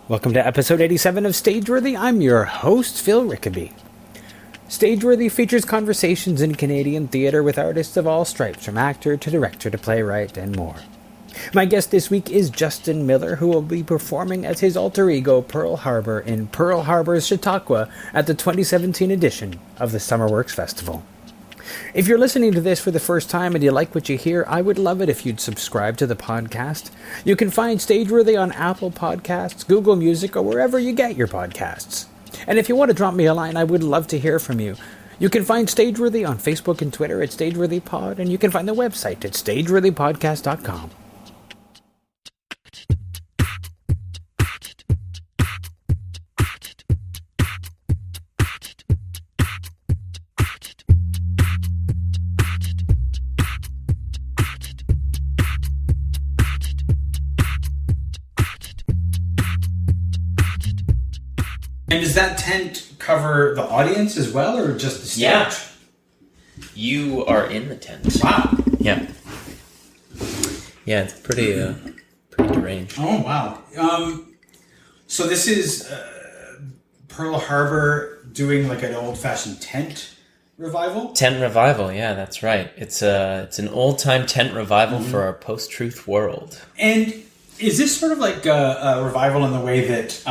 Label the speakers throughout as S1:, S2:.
S1: Welcome to episode 87 of Stageworthy. I'm your host, Phil Rickaby. Stageworthy features conversations in Canadian theatre with artists of all stripes, from actor to director to playwright and more. My guest this week is Justin Miller, who will be performing as his alter ego Pearle Harbour in Pearle Harbour's Chautauqua at the 2017 edition of the SummerWorks Festival. If you're listening to this for the first time and you like what you hear, I would love it if you'd subscribe to the podcast. You can find Stageworthy on Apple Podcasts, Google Music, or wherever you get your podcasts. And if you want to drop me a line, I would love to hear from you. You can find Stageworthy on Facebook and Twitter at StageworthyPod, and you can find the website at stageworthypodcast.com.
S2: And does that tent cover the audience as well, or just the stage?
S3: Yeah. You are in the tent.
S2: Wow.
S3: Yeah. Yeah, it's pretty deranged.
S2: Oh, wow. So this is Pearle Harbour doing like an old-fashioned tent revival?
S3: Tent revival, yeah, that's right. It's an old-time tent revival for our post-truth world.
S2: And is this sort of like a revival in the way that,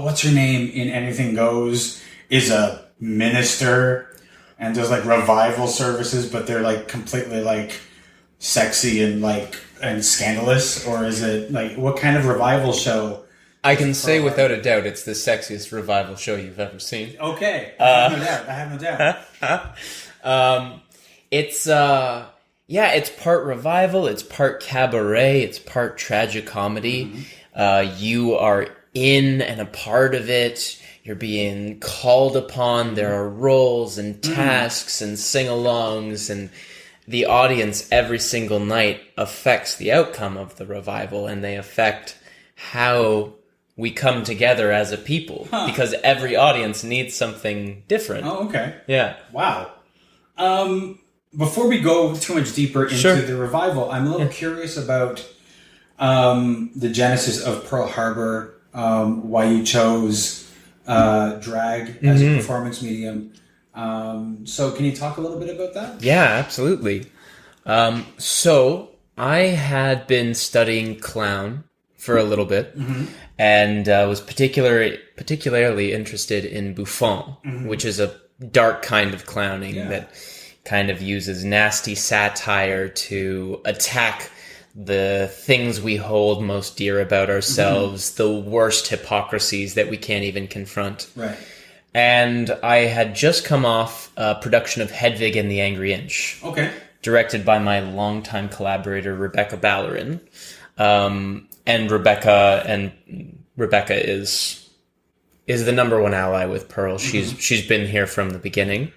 S2: what's her name in Anything Goes is a minister and does like revival services, but they're like completely like sexy and scandalous? Or is it like, what kind of revival show?
S3: I can say without a doubt it's the sexiest revival show you've ever seen.
S2: Okay. I have no doubt.
S3: It's part revival, it's part cabaret, it's part tragic comedy. You are in and a part of it. You're being called upon. There are roles and tasks and sing-alongs, and the audience every single night affects the outcome of the revival, and they affect how we come together as a people, because every audience needs something different.
S2: Oh, okay.
S3: Yeah.
S2: Wow. Before we go too much deeper into the revival, I'm a little curious about the genesis of Pearle Harbour, why you chose drag as a performance medium. So can you talk a little bit about that?
S3: Yeah, absolutely. So I had been studying clown for a little bit, and was particularly interested in Buffon, which is a dark kind of clowning that kind of uses nasty satire to attack the things we hold most dear about ourselves, the worst hypocrisies that we can't even confront.
S2: Right.
S3: And I had just come off a production of Hedwig and the Angry Inch.
S2: Okay.
S3: Directed by my longtime collaborator, Rebecca Ballerin. And Rebecca is the number one ally with Pearle. She's been here from the beginning.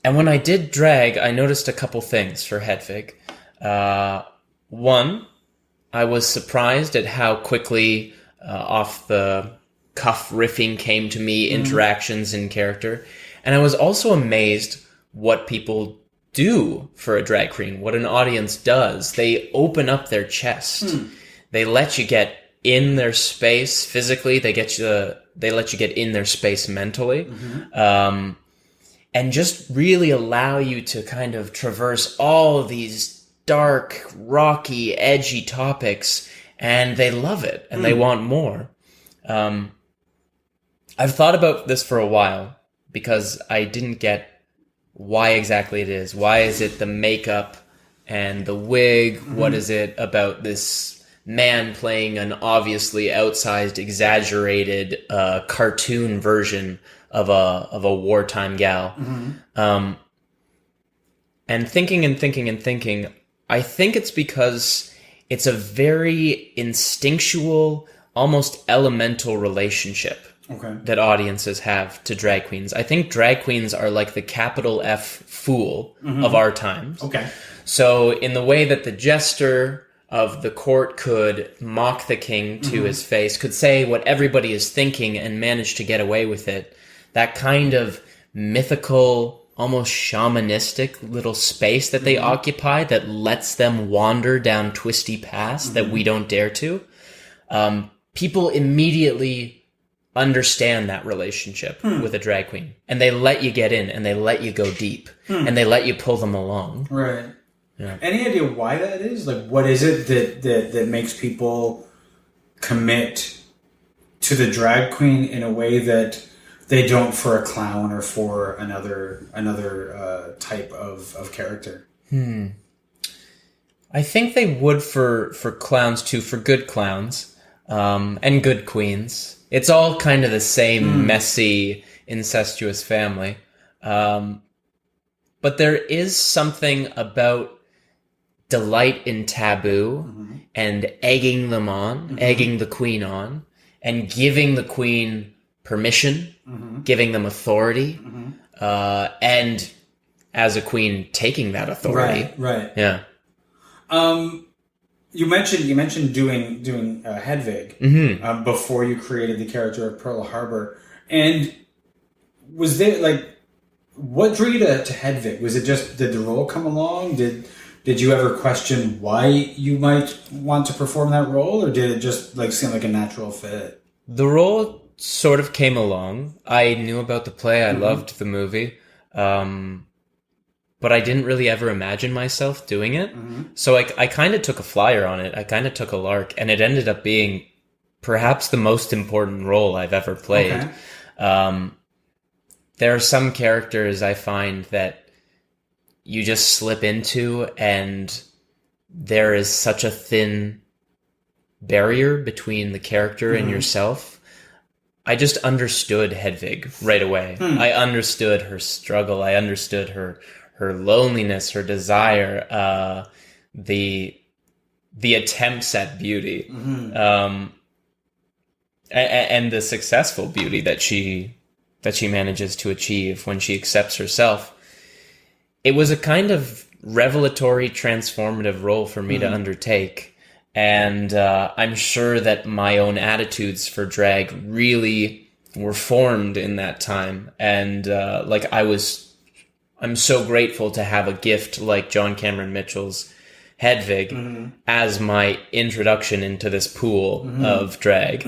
S3: And when I did drag, I noticed a couple things for Hedwig. One, I was surprised at how quickly off the cuff riffing came to me, interactions in character. And I was also amazed what people do for a drag queen, what an audience does. They open up their chest. They let you get in their space physically. They let you get in their space mentally. And just really allow you to kind of traverse all of these dark, rocky, edgy topics, and they love it, and they want more. I've thought about this for a while, because I didn't get why exactly it is. Why is it the makeup and the wig? What is it about this man playing an obviously outsized, exaggerated cartoon version of a wartime gal? And thinking, I think it's because it's a very instinctual, almost elemental relationship that audiences have to drag queens. I think drag queens are like the capital F fool of our times. Okay. So in the way that the jester of the court could mock the king to his face, could say what everybody is thinking and manage to get away with it, that kind of mythical, almost shamanistic little space that they occupy that lets them wander down twisty paths that we don't dare to. people immediately understand that relationship with a drag queen, and they let you get in, and they let you go deep, and they let you pull them along.
S2: Right.
S3: Yeah.
S2: Any idea why that is? Like, what is it that makes people commit to the drag queen in a way that they don't for a clown or for another type of character?
S3: I think they would for clowns too, for good clowns, and good queens. It's all kind of the same messy, incestuous family. But there is something about delight in taboo and egging them on, egging the queen on, and giving the queen permission, giving them authority, and as a queen, taking that authority.
S2: Right.
S3: Yeah.
S2: You mentioned doing Hedwig before you created the character of Pearle Harbour, and was there what drew you to Hedwig? Was it just did the role come along? Did you ever question why you might want to perform that role, or did it just seem like a natural fit?
S3: The role sort of came along. I knew about the play. I loved the movie. But I didn't really ever imagine myself doing it. So I kind of took a flyer on it. I kind of took a lark, and it ended up being perhaps the most important role I've ever played. Okay. There are some characters I find that you just slip into, and there is such a thin barrier between the character and yourself. I just understood Hedwig right away. I understood her struggle. I understood her loneliness, her desire, the attempts at beauty, and the successful beauty that she manages to achieve when she accepts herself. It was a kind of revelatory, transformative role for me to undertake. And I'm sure that my own attitudes for drag really were formed in that time. And I'm so grateful to have a gift like John Cameron Mitchell's Hedwig as my introduction into this pool of drag.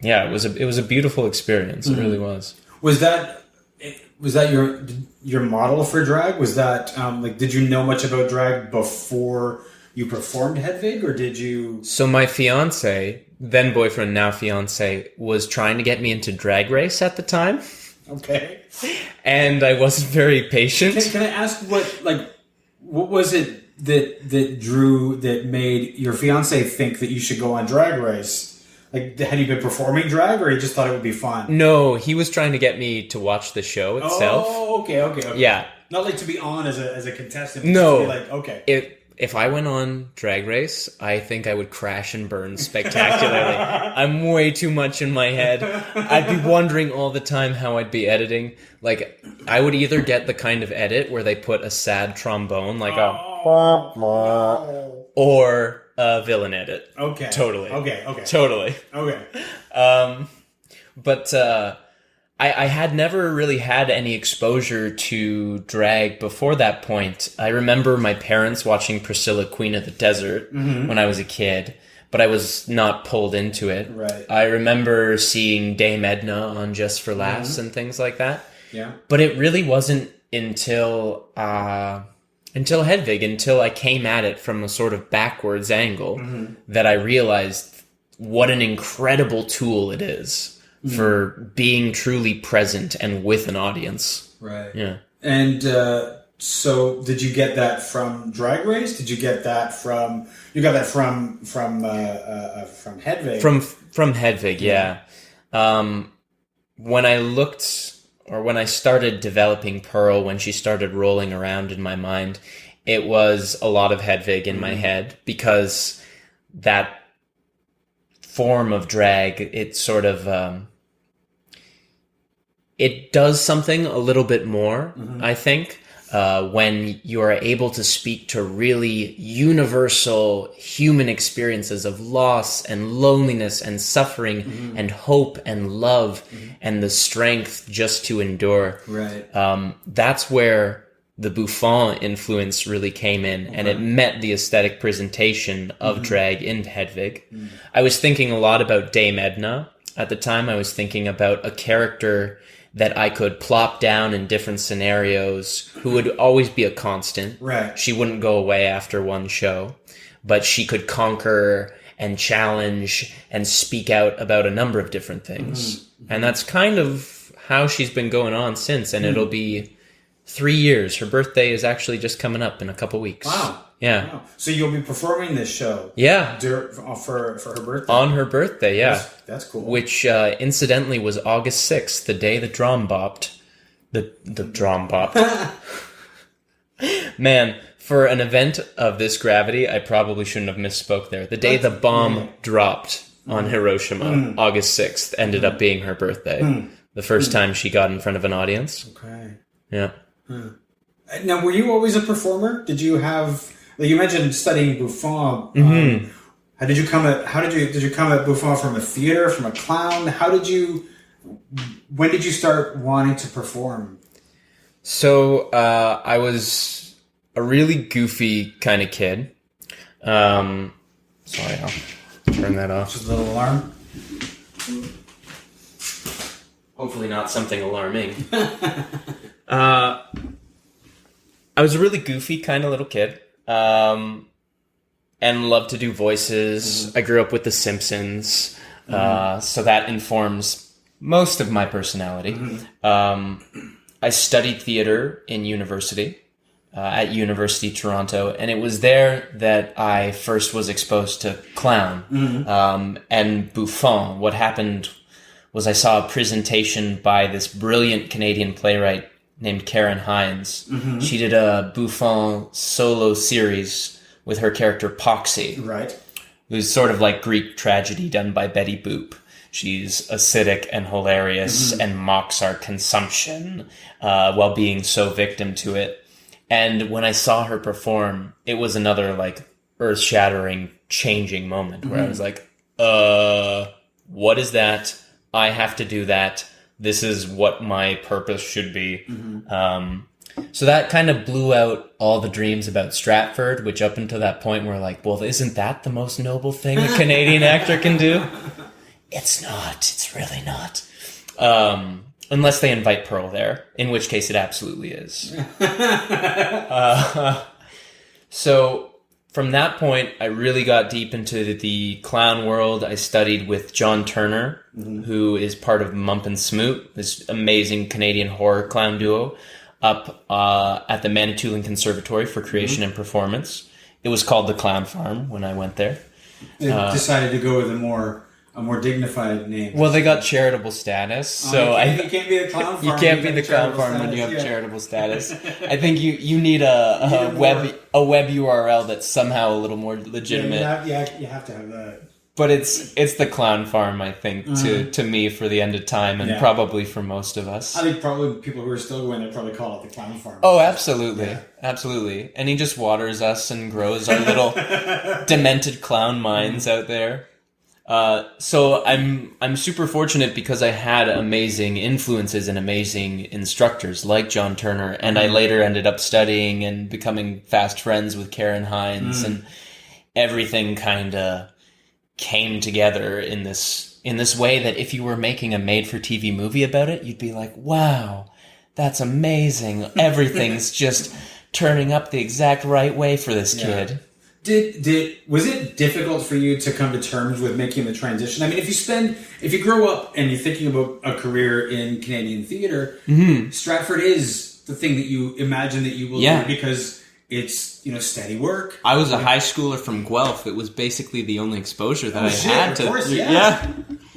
S3: It was a beautiful experience. It really was. Was that your model for drag? Was that did you know much about drag before you performed Hedwig, or did you? So my fiance, then boyfriend, now fiance, was trying to get me into Drag Race at the time.
S2: Okay.
S3: And I wasn't very patient.
S2: Can I ask what was it that made your fiance think that you should go on Drag Race? Had you been performing drag, or he just thought it would be fun?
S3: No, he was trying to get me to watch the show itself.
S2: Oh, okay.
S3: Yeah.
S2: Not to be on as a contestant.
S3: No.
S2: Just to be okay.
S3: If I went on Drag Race, I think I would crash and burn spectacularly. I'm way too much in my head. I'd be wondering all the time how I'd be editing. I would either get the kind of edit where they put a sad trombone, or a villain edit.
S2: Okay.
S3: Totally.
S2: Okay.
S3: Totally.
S2: Okay.
S3: But I had never really had any exposure to drag before that point. I remember my parents watching Priscilla, Queen of the Desert when I was a kid, but I was not pulled into it.
S2: Right.
S3: I remember seeing Dame Edna on Just for Laughs and things like that.
S2: Yeah.
S3: But it really wasn't until Hedwig, until I came at it from a sort of backwards angle, that I realized what an incredible tool it is for being truly present and with an audience.
S2: Right.
S3: Yeah.
S2: And so did you get that from Drag Race? Did you get that from Hedwig?
S3: From Hedwig, yeah. When I started developing Pearle, when she started rolling around in my mind, it was a lot of Hedwig in my head, because that form of drag, it sort of it does something a little bit more, I think, when you are able to speak to really universal human experiences of loss and loneliness and suffering and hope and love and the strength just to endure.
S2: Right.
S3: That's where the Buffon influence really came in, and it met the aesthetic presentation of drag in Hedwig. I was thinking a lot about Dame Edna. At the time, I was thinking about a character that I could plop down in different scenarios, who would always be a constant.
S2: Right.
S3: She wouldn't go away after one show, but she could conquer and challenge and speak out about a number of different things. And that's kind of how she's been going on since, and it'll be 3 years. Her birthday is actually just coming up in a couple weeks.
S2: Wow.
S3: Yeah.
S2: Wow. So you'll be performing this show.
S3: Yeah.
S2: For her birthday.
S3: On her birthday, yeah.
S2: That's cool.
S3: Which, incidentally, was August 6th, the day the drum bopped. The drum bopped. Man, for an event of this gravity, I probably shouldn't have misspoke there. The day the bomb dropped on Hiroshima, August 6th, ended up being her birthday. The first time she got in front of an audience.
S2: Okay.
S3: Yeah.
S2: Now, were you always a performer? Did you have... Like you mentioned studying Buffon. How did you come at Buffon from a theater, from a clown? When did you start wanting to perform?
S3: So I was a really goofy kind of kid. Sorry, I'll turn that off.
S2: Just a little alarm.
S3: Hopefully not something alarming. I was a really goofy kind of little kid. And loved to do voices. I grew up with The Simpsons, so that informs most of my personality. I studied theater in university, at University Toronto, and it was there that I first was exposed to clown and Buffon. What happened was I saw a presentation by this brilliant Canadian playwright named Katrien Hines. She did a Buffon solo series with her character Pochsy.
S2: Right.
S3: It was sort of like Greek tragedy done by Betty Boop. She's acidic and hilarious and mocks our consumption while being so victim to it. And when I saw her perform, it was another like earth-shattering, changing moment where I was like, what is that? I have to do that. This is what my purpose should be. So that kind of blew out all the dreams about Stratford, which up until that point were like, well, isn't that the most noble thing a Canadian actor can do? It's not. It's really not. Unless they invite Pearle there, in which case it absolutely is. So from that point, I really got deep into the clown world. I studied with John Turner, who is part of Mump and Smoot, this amazing Canadian horror clown duo, up at the Manitoulin Conservatory for Creation and Performance. It was called the Clown Farm when I went there.
S2: They decided to go with a more dignified name.
S3: Well, they got charitable status, so
S2: you can't be the Clown Farm.
S3: You can't be the Clown Farm when you have charitable status. I think you need a web URL that's somehow a little more legitimate.
S2: You have to have that.
S3: But it's the Clown Farm, I think, to me for the end of time, and probably for most of us.
S2: I think probably people who are still going there probably call it the Clown Farm.
S3: Oh, absolutely. Absolutely. And he just waters us and grows our little demented clown minds out there. So I'm super fortunate because I had amazing influences and amazing instructors like John Turner, and I later ended up studying and becoming fast friends with Katrien Hines, and everything kind of came together in this way that if you were making a made-for-TV movie about it, you'd be like, wow, that's amazing. Everything's just turning up the exact right way for this kid.
S2: Was it difficult for you to come to terms with making the transition? I mean, if you grow up and you're thinking about a career in Canadian theater, Stratford is the thing that you imagine that you will do because it's, steady work.
S3: I was a high schooler from Guelph. It was basically the only exposure that I had to.
S2: Of course,
S3: yeah.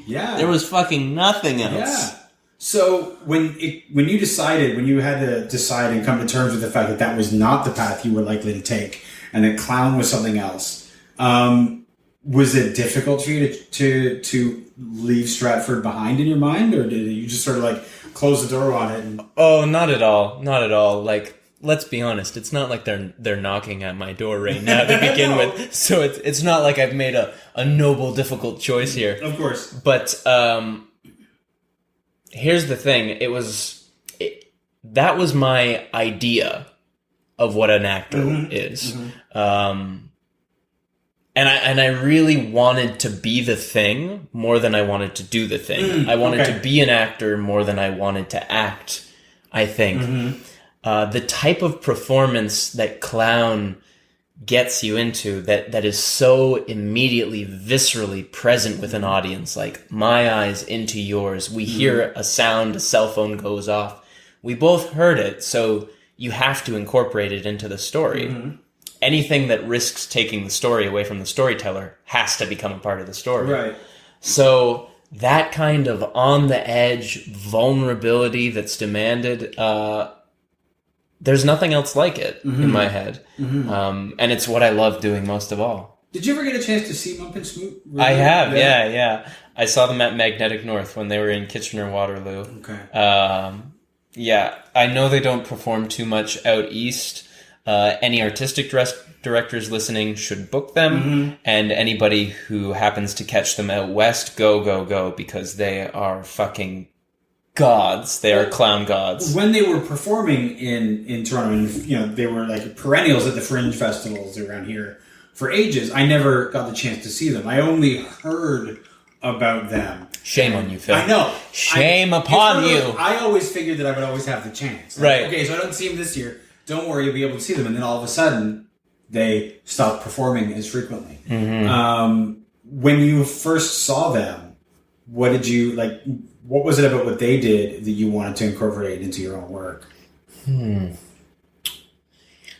S3: There was fucking nothing else.
S2: Yeah. So when you had to decide and come to terms with the fact that was not the path you were likely to take, and that clown was something else, was it difficult for you to leave Stratford behind in your mind, or did you just sort of like close the door on it? Oh,
S3: not at all. Not at all. Like, let's be honest. It's not like they're knocking at my door right now to begin with. So it's not like I've made a noble, difficult choice here.
S2: Of course.
S3: But here's the thing. That was my idea of what an actor is. And I really wanted to be the thing more than I wanted to do the thing. I wanted to be an actor more than I wanted to act, I think. The type of performance that clown gets you into that is so immediately, viscerally present with an audience, like my eyes into yours. We hear a sound, a cell phone goes off. We both heard it, so you have to incorporate it into the story. Anything that risks taking the story away from the storyteller has to become a part of the story. Right. So that kind of on the edge vulnerability that's demanded, there's nothing else like it in my head. And it's what I love doing most of all.
S2: Did you ever get a chance to see Mump and Smoot? Really?
S3: I have, yeah. I saw them at Magnetic North when they were in Kitchener-Waterloo. Yeah, I know they don't perform too much out east. Any artistic directors listening should book them, and anybody who happens to catch them out west, go, because they are fucking gods. They are clown gods.
S2: When they were performing in Toronto, and they were like perennials at the Fringe festivals around here for ages, I never got the chance to see them. I only heard about them.
S3: Shame on you, Phil.
S2: I know.
S3: Shame upon you.
S2: I always figured that I would always have the chance.
S3: Right.
S2: Okay, so I don't see them this year. Don't worry, you'll be able to see them. And then all of a sudden, they stopped performing as frequently. When you first saw them, what did you like? What was it about what they did that you wanted to incorporate into your own work?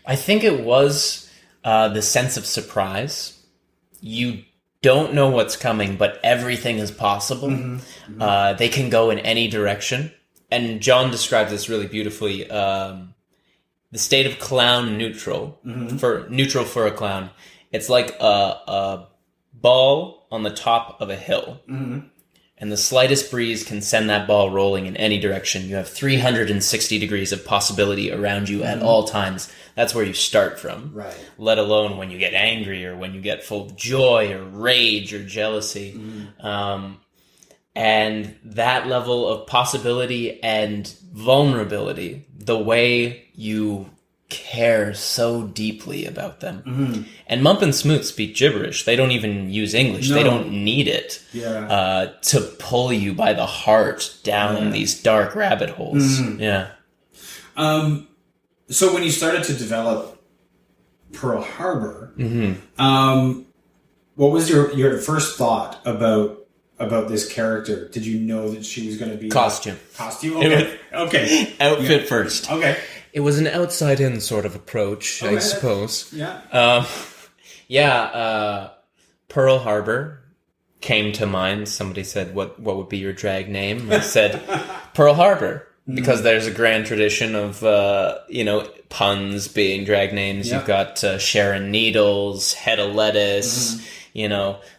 S3: I think it was the sense of surprise. You don't know what's coming, but everything is possible. They can go in any direction. And John describes this really beautifully. The state of clown neutral, for a clown. It's like a ball on the top of a hill. And the slightest breeze can send that ball rolling in any direction. You have 360 degrees of possibility around you at all times. That's where you start from. Right. Let alone when you get angry or when you get full of joy or rage or jealousy. And that level of possibility and vulnerability, the way you care so deeply about them. And Mump and Smoot speak gibberish. They don't even use English. No. They don't need it to pull you by the heart down these dark rabbit holes.
S2: So when you started to develop Pearle Harbour, what was your first thought about this character? Did you know that she was going to be
S3: costume?
S2: Okay.
S3: Outfit first.
S2: Okay.
S3: It was an outside-in sort of approach, I suppose. Pearle Harbour came to mind. Somebody said, "What would be your drag name?" I said, "Pearle Harbour," because there's a grand tradition of puns being drag names. You've got Sharon Needles, Head of Lettuce,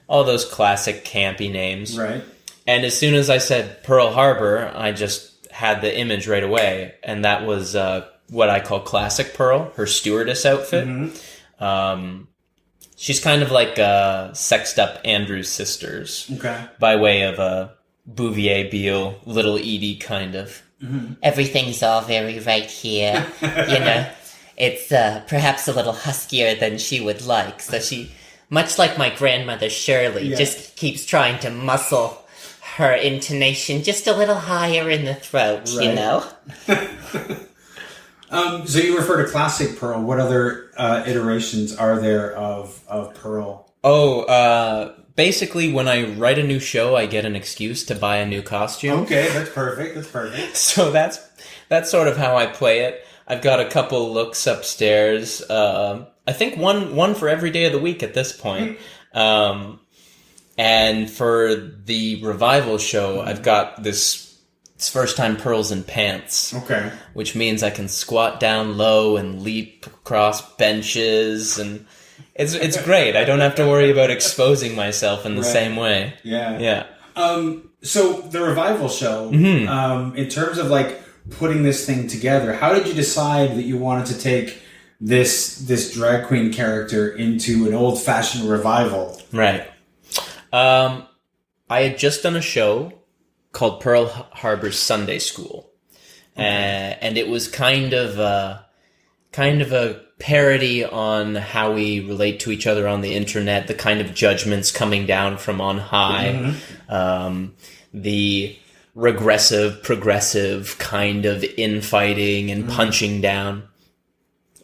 S3: all those classic campy names. Right. And as soon as I said Pearle Harbour, I just had the image right away, and that was what I call classic Pearl, her stewardess outfit. She's kind of like sexed up Andrew's sisters, by way of Bouvier Beale, Little Edie kind of. Everything's all very right here, It's perhaps a little huskier than she would like, so she, much like my grandmother Shirley, just keeps trying to muscle her intonation just a little higher in the throat,
S2: So you refer to classic Pearl. What other iterations are there of Pearl?
S3: Basically, when I write a new show, I get an excuse to buy a new costume.
S2: Okay, that's perfect.
S3: So that's sort of how I play it. I've got a couple looks upstairs. I think one for every day of the week at this point. And for the revival show, I've got this. It's first time pearls in pants. Okay. Which means I can squat down low and leap across benches, and it's great. I don't have to worry about exposing myself in the same way. Yeah.
S2: So the revival show, in terms of like putting this thing together, how did you decide that you wanted to take this drag queen character into an old fashioned revival?
S3: Right. I had just done a show called Pearle Harbour Sunday School. And it was kind of kind of a parody on how we relate to each other on the internet, the kind of judgments coming down from on high, the regressive, progressive kind of infighting and punching down.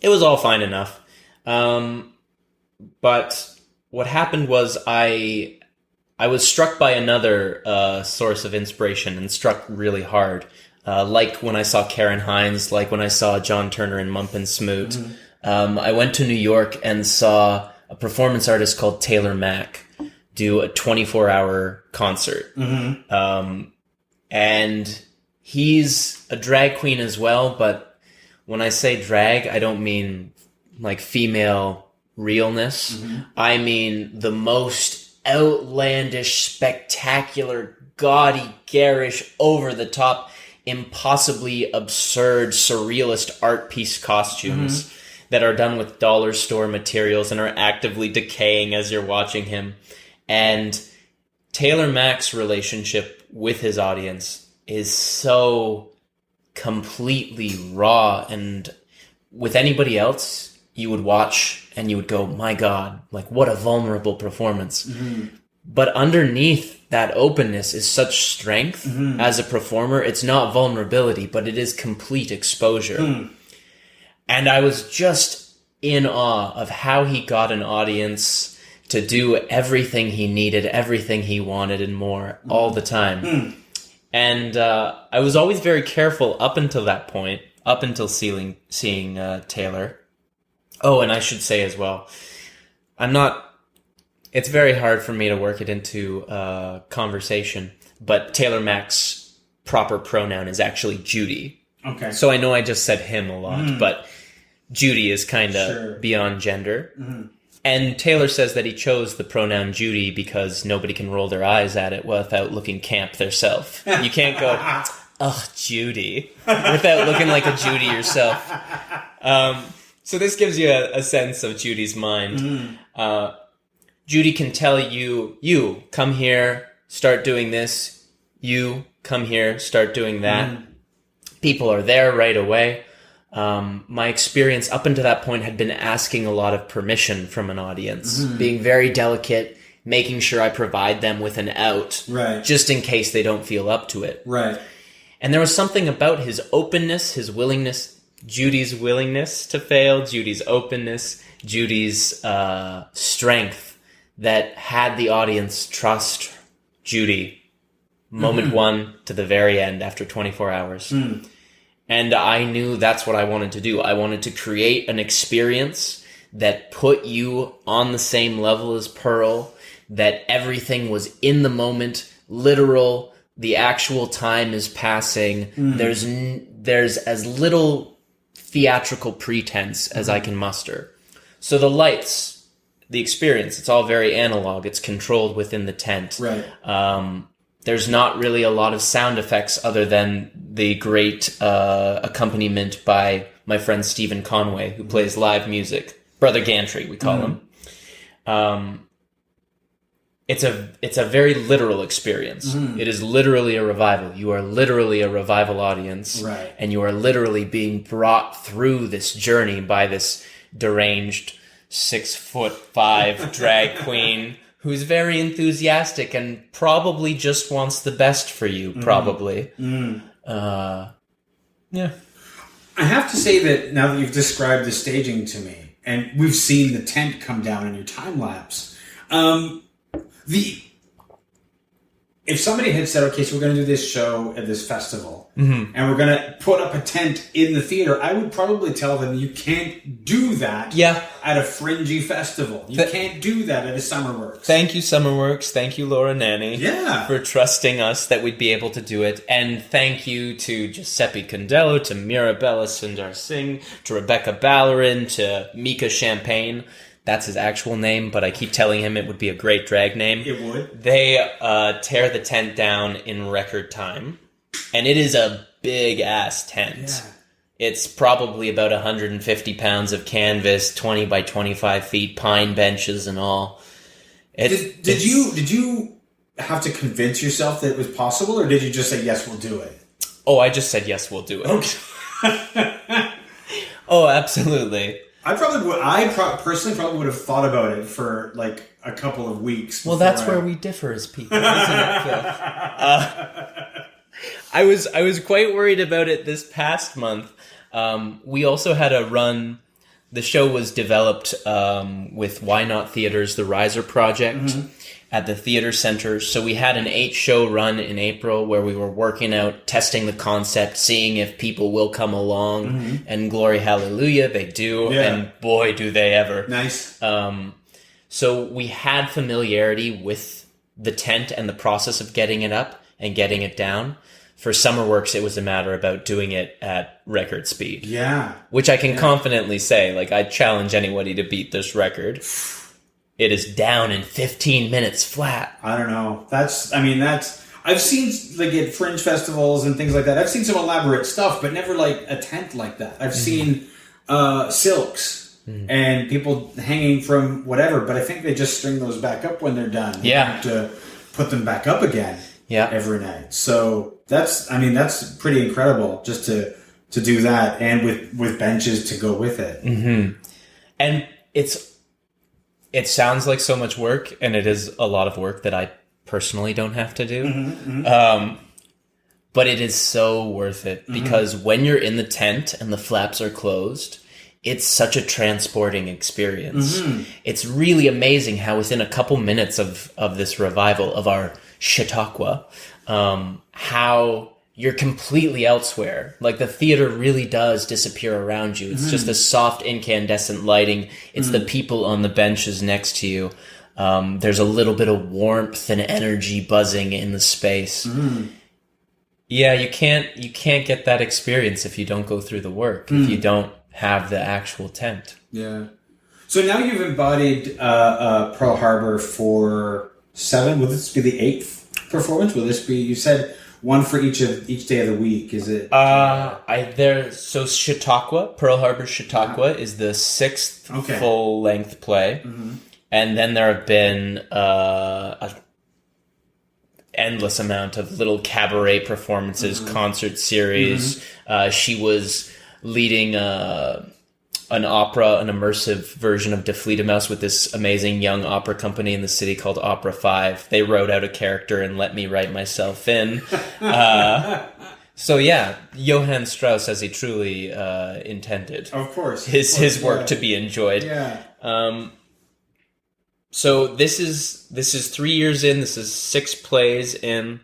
S3: It was all fine enough. But what happened was I was struck by another source of inspiration, and struck really hard. Like when I saw Karen Hines, like when I saw John Turner in Mump and Smoot. I went to New York and saw a performance artist called Taylor Mack do a 24-hour concert. And he's a drag queen as well, but when I say drag, I don't mean like female realness. I mean the most outlandish, spectacular, gaudy, garish, over-the-top, impossibly absurd, surrealist art piece costumes that are done with dollar store materials and are actively decaying as you're watching him. And Taylor Mack's relationship with his audience is so completely raw, and with anybody else, you would watch and you would go, my God, like what a vulnerable performance. But underneath that openness is such strength as a performer. It's not vulnerability, but it is complete exposure. And I was just in awe of how he got an audience to do everything he needed, everything he wanted, and more all the time. And I was always very careful up until that point, up until seeing Taylor. Oh, and I should say as well, it's very hard for me to work it into conversation, but Taylor Mack's proper pronoun is actually Judy. Okay. So I know I just said him a lot, but Judy is kind of beyond gender. And Taylor says that he chose the pronoun Judy because nobody can roll their eyes at it without looking camp theirself. You can't go, oh, Judy, without looking like a Judy yourself. So this gives you a sense of Judy's mind. Judy can tell you come here, start doing this. You come here, start doing that. People are there right away. My experience up until that point had been asking a lot of permission from an audience, being very delicate, making sure I provide them with an out, just in case they don't feel up to it. And there was something about his openness, his willingness, Judy's willingness to fail, Judy's openness, Judy's strength that had the audience trust Judy moment one to the very end after 24 hours. And I knew that's what I wanted to do. I wanted to create an experience that put you on the same level as Pearle, that everything was in the moment, literal, the actual time is passing. There's as little theatrical pretense as I can muster. So the lights, the experience, it's all very analog. It's controlled within the tent. There's not really a lot of sound effects other than the great accompaniment by my friend Stephen Conway, who plays live music. Brother Gantry, we call him. It's a very literal experience. It is literally a revival. You are literally a revival audience. And you are literally being brought through this journey by this deranged 6'5" drag queen who's very enthusiastic and probably just wants the best for you, probably.
S2: I have to say that now that you've described the staging to me, and we've seen the tent come down in your time lapse, if somebody had said, okay, so we're going to do this show at this festival, and we're going to put up a tent in the theater, I would probably tell them you can't do that at a fringy festival. You can't do that at a Summerworks.
S3: Thank you, Summerworks. Thank you, Laura Nanny, for trusting us that we'd be able to do it. And thank you to Giuseppe Condello, to Mirabella Sundar Singh, to Rebecca Ballerin, to Mika Champagne. That's his actual name, but I keep telling him it would be a great drag name.
S2: It would.
S3: They tear the tent down in record time, and it is a big-ass tent. It's probably about 150 pounds of canvas, 20 by 25 feet, pine benches and all.
S2: Did you have to convince yourself that it was possible, or did you just say, yes, we'll do it?
S3: Oh, I just said, yes, we'll do it.
S2: Okay.
S3: Oh, absolutely.
S2: Personally probably would have thought about it for like a couple of weeks.
S3: Well, that's where we differ as people, isn't it, Phil? I was quite worried about it this past month. We also had a run. The show was developed with Why Not Theatre's The Riser Project at the Theatre Center. So we had an 8-show run in April where we were working out, testing the concept, seeing if people will come along. And glory hallelujah, they do. Yeah. And boy, do they ever.
S2: Nice.
S3: So we had familiarity with the tent and the process of getting it up and getting it down. For SummerWorks, it was a matter about doing it at record speed.
S2: Yeah.
S3: Which I can confidently say, like, I challenge anybody to beat this record. It is down in 15 minutes flat.
S2: I don't know. I've seen, like, at fringe festivals and things like that, I've seen some elaborate stuff, but never, like, a tent like that. I've seen silks and people hanging from whatever, but I think they just string those back up when they're done.
S3: Yeah.
S2: You have to put them back up again.
S3: Yeah.
S2: Every night. So that's pretty incredible just to do that and with benches to go with it.
S3: And it sounds like so much work, and it is a lot of work that I personally don't have to do. But it is so worth it because when you're in the tent and the flaps are closed, it's such a transporting experience. It's really amazing how within a couple minutes of this revival of our Chautauqua, how you're completely elsewhere. Like, the theater really does disappear around you. It's just a soft incandescent lighting. It's the people on the benches next to you. There's a little bit of warmth and energy buzzing in the space. Yeah, you can't get that experience if you don't go through the work, if you don't have the actual tent.
S2: Yeah. So now you've embodied Pearle Harbour for 7. Will this be the 8th performance? Will this be? You said one for each day of the week. Is it?
S3: So Chautauqua, Pearle Harbour Chautauqua is the 6th full length play, and then there have been an endless amount of little cabaret performances, concert series. She was leading an opera, an immersive version of Die Fledermaus with this amazing young opera company in the city called Opera 5. They wrote out a character and let me write myself in. So yeah, Johann Strauss, as he truly intended.
S2: Of course.
S3: His work to be enjoyed.
S2: Yeah.
S3: So this is 3 years in. This is 6 plays in.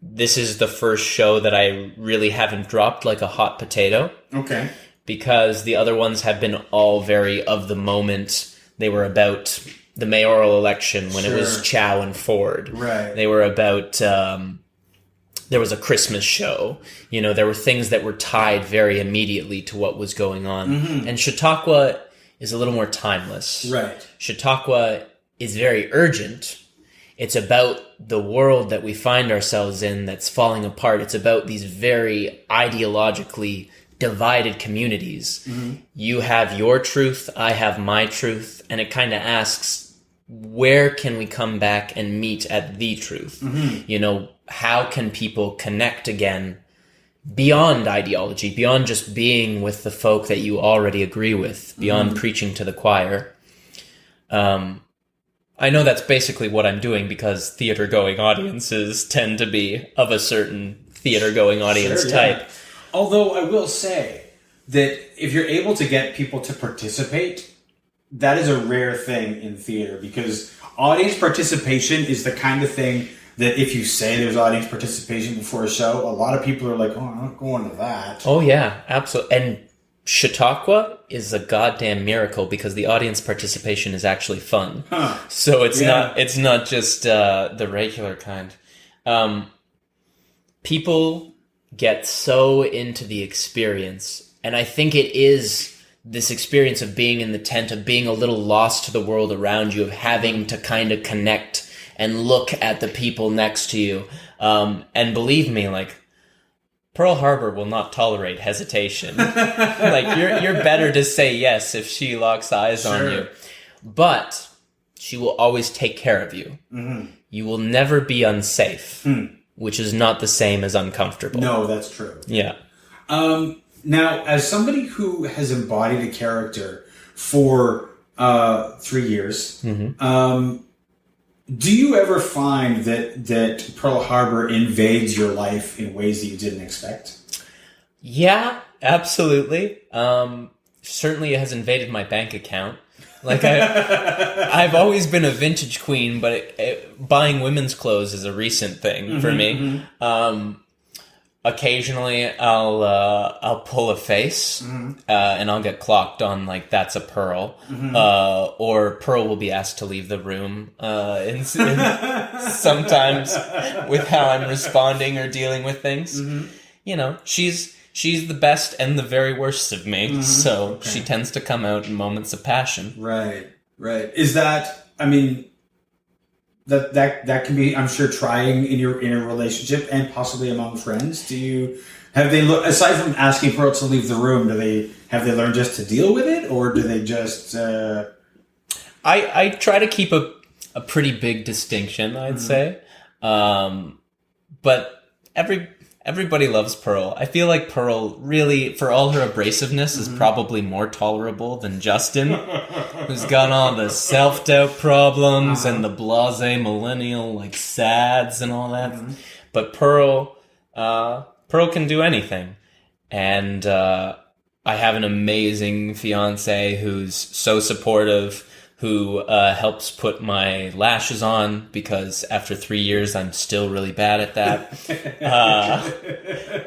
S3: This is the first show that I really haven't dropped like a hot potato.
S2: Okay.
S3: Because the other ones have been all very of the moment. They were about the mayoral election when it was Chow and Ford.
S2: Right.
S3: They were about, there was a Christmas show. You know, there were things that were tied very immediately to what was going on. And Chautauqua is a little more timeless.
S2: Right.
S3: Chautauqua is very urgent. It's about the world that we find ourselves in that's falling apart. It's about these very ideologically divided communities. You have your truth, I have my truth, and it kind of asks, where can we come back and meet at the truth? You know, how can people connect again beyond ideology, beyond just being with the folk that you already agree with, beyond preaching to the choir? I know that's basically what I'm doing because theater-going audiences tend to be of a certain theater-going audience type.
S2: Although I will say that if you're able to get people to participate, that is a rare thing in theater because audience participation is the kind of thing that if you say there's audience participation before a show, a lot of people are like, oh, I'm not going to that.
S3: Oh, yeah, absolutely. And Chautauqua is a goddamn miracle because the audience participation is actually fun. So it's not just the regular kind. People get so into the experience, and I think it is this experience of being in the tent, of being a little lost to the world around you, of having to kind of connect and look at the people next to you. And believe me, like, Pearle Harbour will not tolerate hesitation. Like, you're better to say yes if she locks eyes on you. But she will always take care of you. You will never be unsafe, which is not the same as uncomfortable.
S2: No, that's true.
S3: Yeah.
S2: Now, as somebody who has embodied a character for 3 years, do you ever find that Pearle Harbour invades your life in ways that you didn't expect?
S3: Yeah, absolutely. Certainly it has invaded my bank account. Like I've always been a vintage queen, but buying women's clothes is a recent thing for me. Occasionally I'll pull a face, and I'll get clocked on like that's a Pearle, or Pearle will be asked to leave the room, sometimes with how I'm responding or dealing with things. You know, she's the best and the very worst of me, so she tends to come out in moments of passion. Right.
S2: Is that, I mean, that can be, I'm sure, trying in a relationship and possibly among friends. Have they aside from asking Pearle to leave the room, have they learned just to deal with it, or do they just?
S3: I try to keep a pretty big distinction, I'd say, but everybody loves Pearle. I feel like Pearle, really, for all her abrasiveness, is probably more tolerable than Justin, who's got all the self-doubt problems and the blasé millennial, like, sads and all that. But Pearle can do anything. And I have an amazing fiancé who's so supportive, who helps put my lashes on, because after 3 years I'm still really bad at that.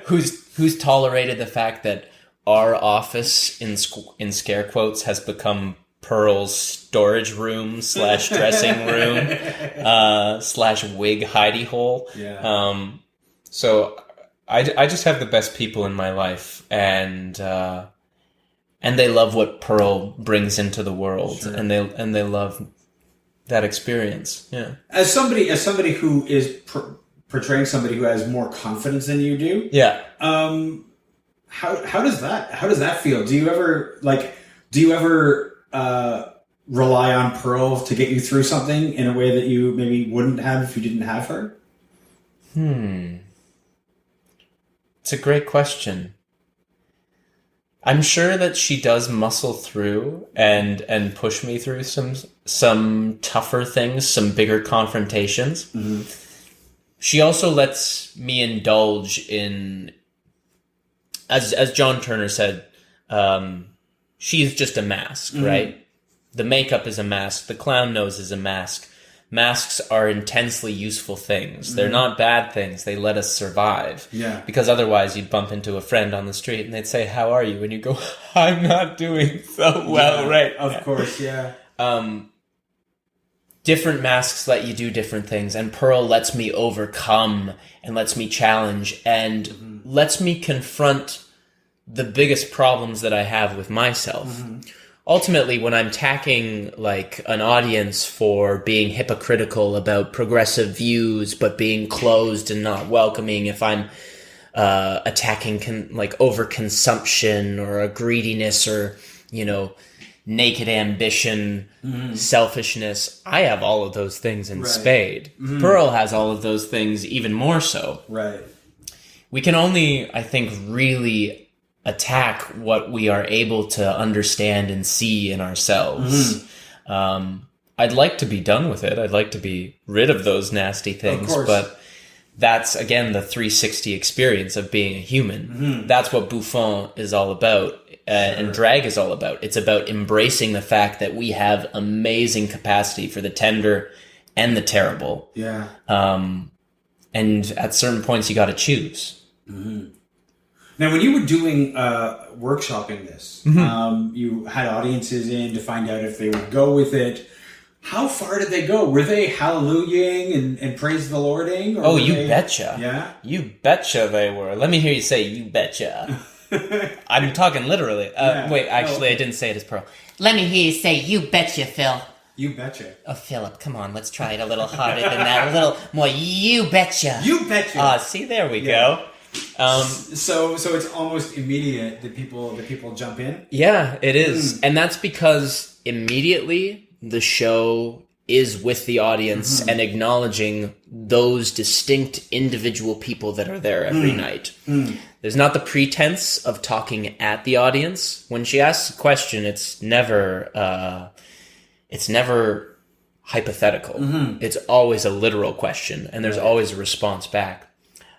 S3: Who's tolerated the fact that our office, in scare quotes, has become Pearle's storage room / dressing room / wig hidey hole. So I just have the best people in my life, and they love what Pearle brings into the world, and they love that experience. Yeah. As somebody
S2: who is portraying somebody who has more confidence than you do.
S3: Yeah.
S2: How does that feel? Do you ever rely on Pearle to get you through something in a way that you maybe wouldn't have if you didn't have her?
S3: It's a great question. I'm sure that she does muscle through and push me through some tougher things, some bigger confrontations. She also lets me indulge in, as John Turner said, she's just a mask, right? The makeup is a mask. The clown nose is a mask. Masks are intensely useful things. They're not bad things. They let us survive. Yeah. Because otherwise you'd bump into a friend on the street and they'd say, "How are you?" And you go, "I'm not doing so well right now."
S2: Of course, yeah.
S3: Different masks let you do different things, and Pearle lets me overcome and lets me challenge and lets me confront the biggest problems that I have with myself. Ultimately, when I'm attacking like an audience for being hypocritical about progressive views but being closed and not welcoming, if I'm attacking overconsumption or a greediness or, naked ambition, selfishness, I have all of those things in spade. Pearle has all of those things even more so.
S2: Right.
S3: We can only, I think, really attack what we are able to understand and see in ourselves. I'd like to be done with it. I'd like to be rid of those nasty things, but that's, again, the 360 experience of being a human. That's what Buffon is all about, and drag is all about. It's about embracing the fact that we have amazing capacity for the tender and the terrible.
S2: Yeah.
S3: And at certain points, you got to choose.
S2: Now, when you were doing workshopping this, you had audiences in to find out if they would go with it. How far did they go? Were they hallelujahing and praise the Lording?
S3: Oh, you betcha.
S2: Yeah?
S3: You betcha they were. Let me hear you say, "You betcha." I'm talking literally. Wait, actually, I didn't say it as Pearle. Let me hear you say, "You betcha, Phil."
S2: You betcha.
S3: Oh, Philip, come on. Let's try it a little harder than that. A little more. You betcha.
S2: You betcha.
S3: See, there we go.
S2: So it's almost immediate that people jump in?
S3: Yeah, it is. And that's because immediately the show is with the audience and acknowledging those distinct individual people that are there every night. there's not the pretense of talking at the audience. When she asks a question, it's never hypothetical. It's always a literal question, and there's always a response back.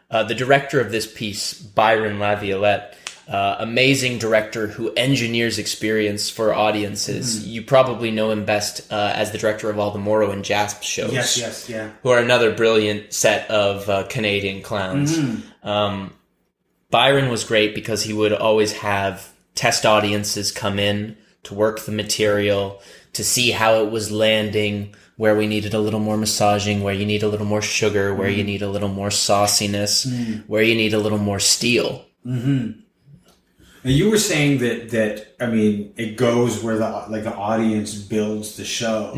S3: The director of this piece, Byron Laviolette, amazing director who engineers experience for audiences. You probably know him best as the director of all the Morrow and Jasp shows.
S2: Yes,
S3: who are another brilliant set of Canadian clowns. Byron was great because he would always have test audiences come in to work the material, to see how it was landing, where we needed a little more massaging, where you need a little more sugar, where you need a little more sauciness, where you need a little more steel.
S2: Now you were saying that I mean, it goes where the audience builds the show.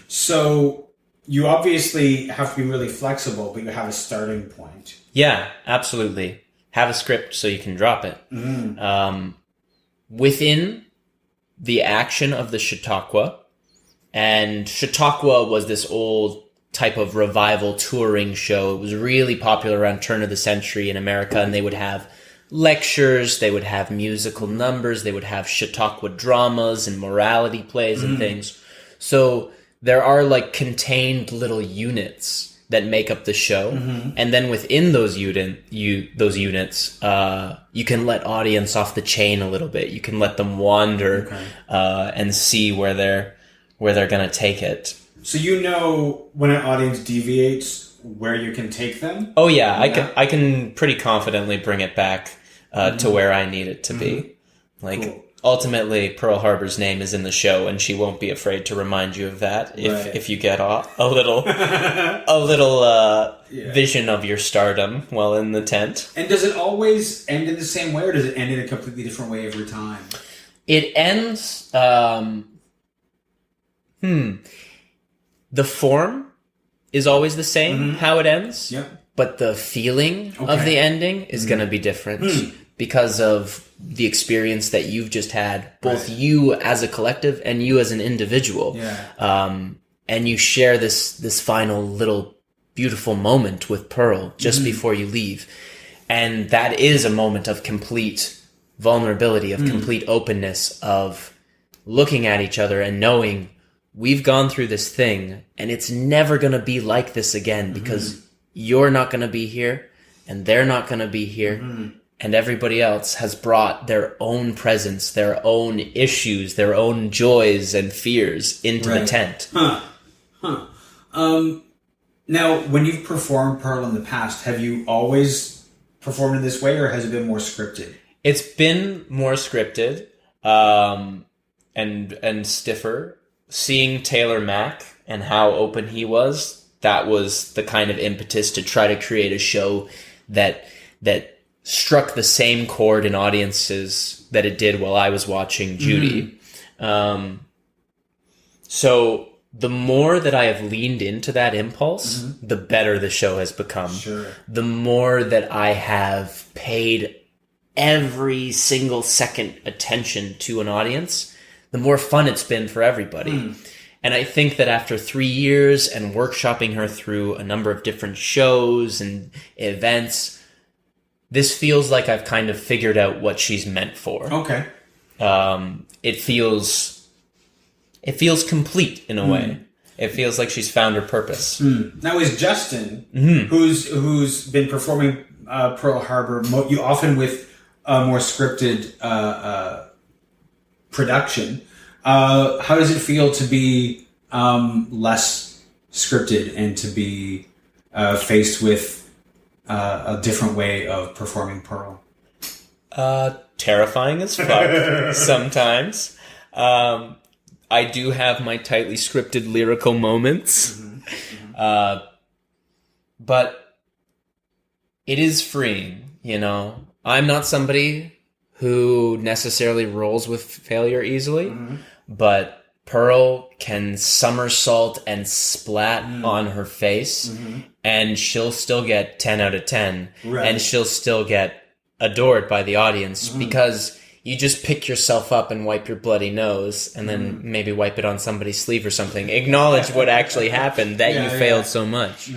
S2: So you obviously have to be really flexible, but you have a starting point.
S3: Yeah, absolutely. Have a script so you can drop it. Within the action of the Chautauqua, and Chautauqua was this old type of revival touring show. It was really popular around turn of the century in America, and they would have lectures, they would have musical numbers, they would have Chautauqua dramas and morality plays and things. So there are like contained little units that make up the show, and then within those units, you can let audience off the chain a little bit. You can let them wander and see where they're gonna take it.
S2: So you know when an audience deviates, where you can take them?
S3: Oh yeah, I can pretty confidently bring it back to where I need it to be. Like
S2: Cool.
S3: Ultimately, Pearle Harbour's name is in the show, and she won't be afraid to remind you of that if you get a little vision of your stardom while in the tent. And
S2: does it always end in the same way, or does it end in a completely different way every time?
S3: It ends. The form is always the same. How it ends.
S2: Yep.
S3: But the feeling of the ending is going to be different because of the experience that you've just had, both you as a collective and you as an individual. And you share this final little beautiful moment with Pearle just before you leave. And that is a moment of complete vulnerability, of complete openness, of looking at each other and knowing we've gone through this thing and it's never going to be like this again because you're not going to be here and they're not going to be here. And everybody else has brought their own presence, their own issues, their own joys and fears into the tent.
S2: Now, when you've performed Pearle in the past, have you always performed in this way, or has it been more scripted?
S3: It's been more scripted and stiffer. Seeing Taylor Mack and how open he was, that was the kind of impetus to try to create a show that struck the same chord in audiences that it did while I was watching Judy. So the more that I have leaned into that impulse, the better the show has become. The more that I have paid every single second attention to an audience, the more fun it's been for everybody. And I think that after 3 years and workshopping her through a number of different shows and events, this feels like I've kind of figured out what she's meant for.
S2: Okay.
S3: It feels complete in a way. It feels like she's found her purpose.
S2: Now, is Justin, who's been performing Pearle Harbour, you often with a more scripted production, how does it feel to be less scripted and to be faced with a different way of performing Pearle?
S3: Terrifying as fuck sometimes. I do have my tightly scripted lyrical moments. But it is freeing, you know. I'm not somebody who necessarily rolls with failure easily, but Pearle can somersault and splat on her face, and she'll still get 10 out of 10, and she'll still get adored by the audience because you just pick yourself up and wipe your bloody nose and then maybe wipe it on somebody's sleeve or something. Acknowledge what actually happened, that you failed so much.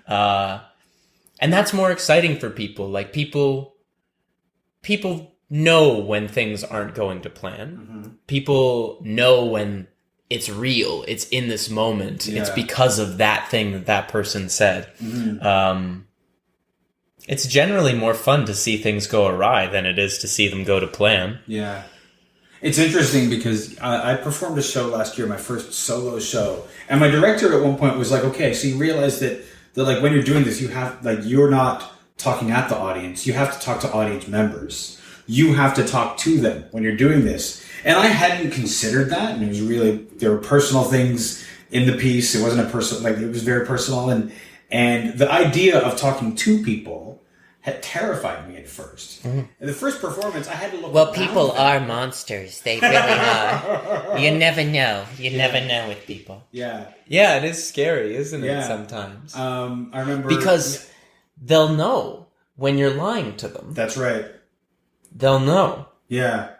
S3: And that's more exciting for people. Like, people people know when things aren't going to plan. People know when it's real. It's in this moment. It's because of that thing that person said. It's generally more fun to see things go awry than it is to see them go to plan.
S2: Yeah. It's interesting because I performed a show last year, my first solo show, and my director at one point was like, okay, so you realize that like when you're doing this, you have, like, you're not talking at the audience. You have to talk to audience members. You have to talk to them when you're doing this. And I hadn't considered that. And it was really, there were personal things in the piece. It wasn't a personal, like, it was very personal. And the idea of talking to people had terrified me at first. In the first performance, I had to look.
S4: Well, people are monsters. They really are. You never know. You never know with people.
S2: Yeah.
S3: Yeah, it is scary, isn't it, sometimes?
S2: I remember...
S3: Because they'll know when you're lying to them.
S2: That's right.
S3: They'll know.
S2: Yeah.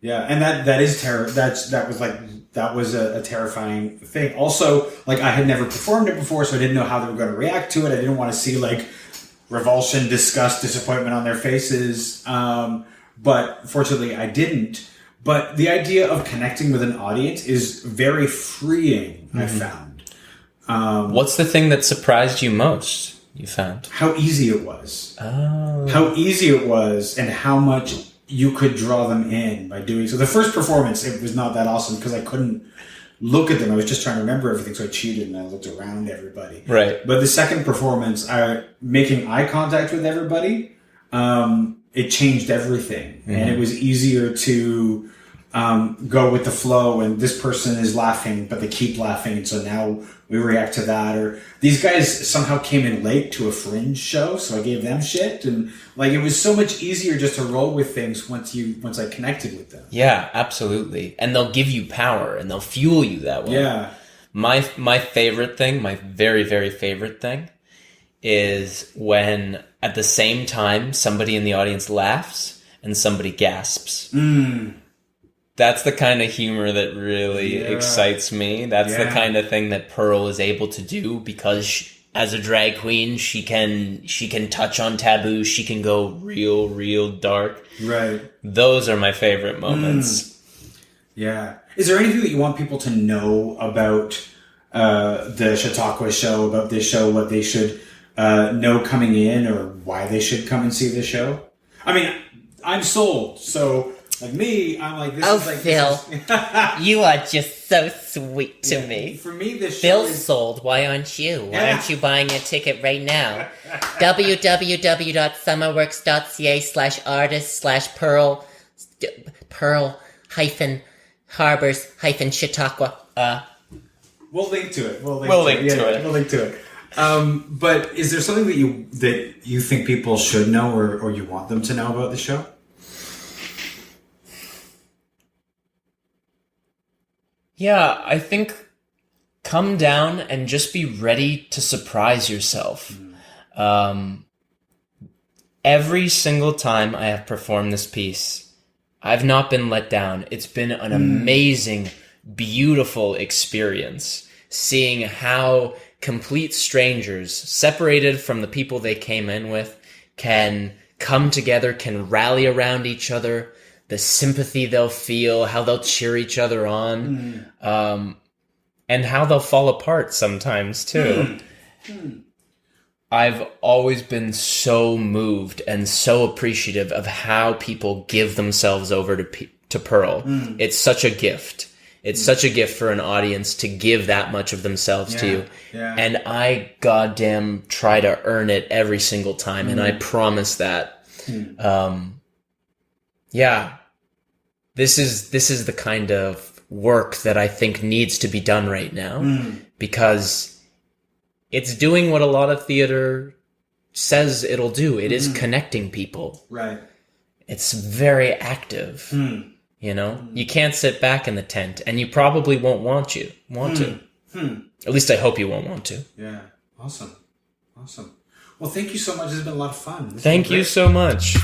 S2: Yeah, and that is terror. That was a terrifying thing. Also, like, I had never performed it before, so I didn't know how they were going to react to it. I didn't want to see, like, revulsion, disgust, disappointment on their faces. But fortunately, I didn't. But the idea of connecting with an audience is very freeing, I found.
S3: What's the thing that surprised you most, you found?
S2: How easy it was.
S3: Oh.
S2: How easy it was and how much you could draw them in by doing so. The first performance, it was not that awesome because I couldn't look at them. I was just trying to remember everything, so I cheated and I looked around everybody.
S3: Right.
S2: But the second performance, making eye contact with everybody, it changed everything. And it was easier to go with the flow, and this person is laughing, but they keep laughing, and so now we react to that. Or these guys somehow came in late to a Fringe show, so I gave them shit. And, like, it was so much easier just to roll with things once I connected with them.
S3: Yeah, absolutely. And they'll give you power, and they'll fuel you that way.
S2: Yeah.
S3: My favorite thing, my very, very favorite thing, is when at the same time somebody in the audience laughs and somebody gasps. That's the kind of humor that really excites me. That's the kind of thing that Pearle is able to do because as a drag queen, she can touch on taboo. She can go real, real dark.
S2: Right.
S3: Those are my favorite moments.
S2: Yeah. Is there anything that you want people to know about the Chautauqua show, about this show, what they should know coming in, or why they should come and see the show? I mean, I'm sold, so... Like me, I'm like, this is like...
S4: Phil, you are just so sweet to me.
S2: For me, this show
S4: Phil's sold. Why aren't you? Why aren't you buying a ticket right now? www.summerworks.ca/artist/Pearle-Harbors-Chautauqua.
S2: We'll link to it. We'll
S3: link to it.
S2: But is there something that you think people should know or you want them to know about the show?
S3: Yeah, I think come down and just be ready to surprise yourself. Every single time I have performed this piece, I've not been let down. It's been an amazing, beautiful experience seeing how complete strangers, separated from the people they came in with, can come together, can rally around each other, the sympathy they'll feel, how they'll cheer each other on, and how they'll fall apart sometimes, too. I've always been so moved and so appreciative of how people give themselves over to Pearle. It's such a gift. It's such a gift for an audience to give that much of themselves to you. Yeah. And I goddamn try to earn it every single time, and I promise that. Yeah, this is the kind of work that I think needs to be done right now, because it's doing what a lot of theater says it'll do. It is connecting people. Right. It's very active. You know, you can't sit back in the tent, and you probably won't want to. At least I hope you won't want to.
S2: Yeah. Awesome. Well, thank you so much. It's been a lot of fun.
S3: Thank you so much.